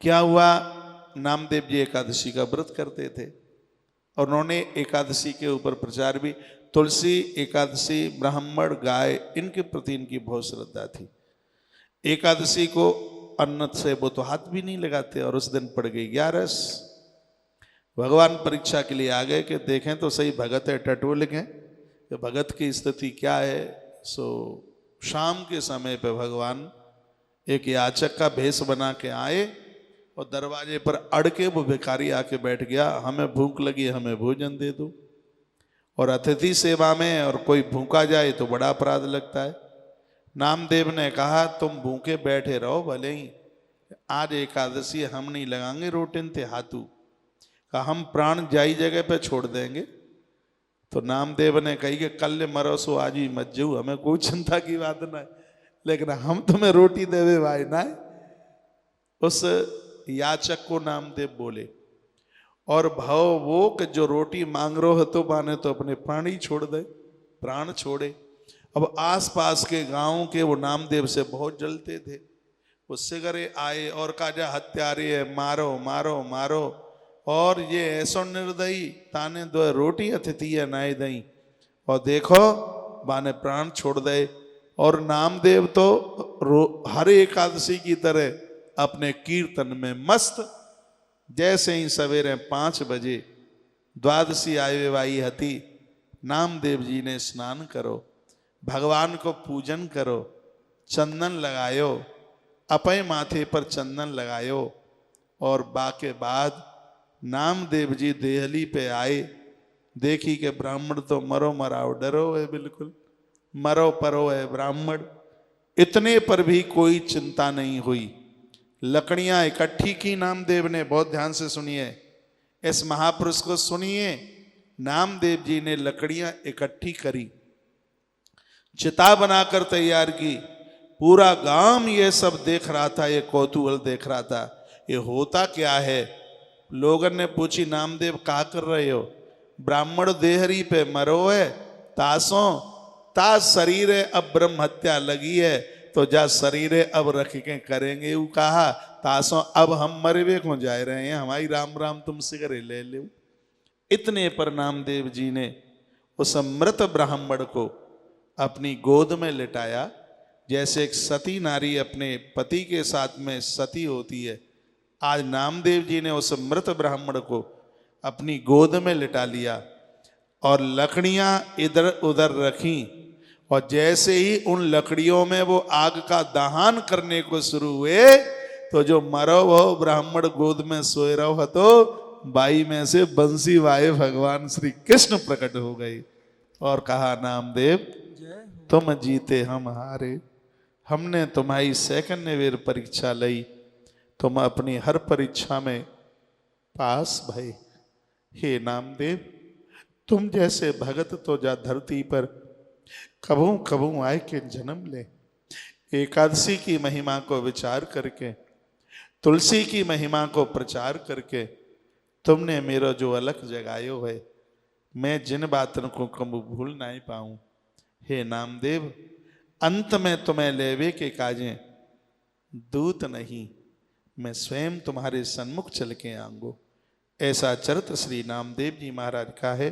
क्या हुआ, नामदेव जी एकादशी का व्रत करते थे और उन्होंने एकादशी के ऊपर प्रचार भी, तुलसी, एकादशी, ब्राह्मण, गाय, इनके प्रति इनकी बहुत श्रद्धा थी। एकादशी को अन्न से वो तो हाथ भी नहीं लगाते और उस दिन पड़ गई 11। भगवान परीक्षा के लिए आ गए कि देखें तो सही भगत है टटोलिक है, कि भगत की स्थिति क्या है। सो शाम के समय पे भगवान एक याचक का भेष बना के आए और दरवाजे पर अड़ के वो भिखारी आके बैठ गया, हमें भूख लगी, हमें भोजन दे दो। और अतिथि सेवा में और कोई भूखा जाए तो बड़ा अपराध लगता है। नामदेव ने कहा तुम भूखे बैठे रहो, भले ही आज एकादशी हम नहीं लगाएंगे रोटिन ते हाथू, कहा हम प्राण जाई जगह पे छोड़ देंगे। तो नामदेव ने कही कि कल मरो सो आज ही मत जाऊ, हमें कोई चिंता की बात ना है, लेकिन हम तुम्हें रोटी देवे भाई ना है। उस याचक को नामदेव बोले और भाव वो कि जो रोटी मांग रो है तो माने तो अपने प्राण ही छोड़ दे, प्राण छोड़े। अब आसपास के गांव के वो नामदेव से बहुत जलते थे, वो सिगरे आए और काजा हत्यारे है, मारो मारो मारो। और ये ऐसो निर्दयी ताने दो रोटी अतिथि है नाई दई, और देखो बाने प्राण छोड़ दे। और नामदेव तो हर एकादशी की तरह अपने कीर्तन में मस्त। जैसे ही सवेरे 5 बजे द्वादशी आए वाई हती, नामदेव जी ने स्नान करो, भगवान को पूजन करो, चंदन लगायो, अपने माथे पर चंदन लगायो। और बाके बाद नामदेव जी देहली पे आए, देखी के ब्राह्मण तो मरो मराओ डरो है, बिल्कुल मरो परो है ब्राह्मण। इतने पर भी कोई चिंता नहीं हुई। लकड़ियां इकट्ठी की नामदेव ने, बहुत ध्यान से सुनिए, इस महापुरुष को सुनिए। नामदेव जी ने लकड़ियां इकट्ठी करी, चिता बनाकर तैयार की। पूरा गांव ये सब देख रहा था, ये कौतूहल देख रहा था, ये होता क्या है। लोगन ने पूछी नामदेव क्या कर रहे हो। ब्राह्मण देहरी पे मरो है, तासों ता शरीर अब ब्रह्म हत्या लगी है, तो जा शरीर अब रख के करेंगे। वो कहा तासों अब हम मरवे को जा रहे हैं, हमारी राम राम तुम सिगरे ले लो। इतने पर नामदेव जी ने उस मृत ब्राह्मण को अपनी गोद में लिटाया, जैसे एक सती नारी अपने पति के साथ में सती होती है। आज नामदेव जी ने उस मृत ब्राह्मण को अपनी गोद में लिटा लिया और लकड़ियां इधर उधर रखी। और जैसे ही उन लकड़ियों में वो आग का दहन करने को शुरू हुए, तो जो मरो वो ब्राह्मण गोद में सोए रहो तो बाई में से बंसी वाए भगवान श्री कृष्ण प्रकट हो गए और कहा नामदेव तुम जीते हम हारे, हमने तुम्हारी सेकंड वेर परीक्षा लई, तुम अपनी हर परीक्षा में पास भय। हे नामदेव तुम जैसे भगत तो जा धरती पर कबू कबू आए के जन्म ले। एकादशी की महिमा को विचार करके, तुलसी की महिमा को प्रचार करके तुमने मेरो जो अलख जगायो है, मैं जिन बातों को कबू भूल नहीं पाऊं। हे नामदेव अंत में तुम्हें लेवे के काजें दूत नहीं, मैं स्वयं तुम्हारे सन्मुख चल के आऊंगो। ऐसा चरित्र श्री नामदेव जी महाराज का है।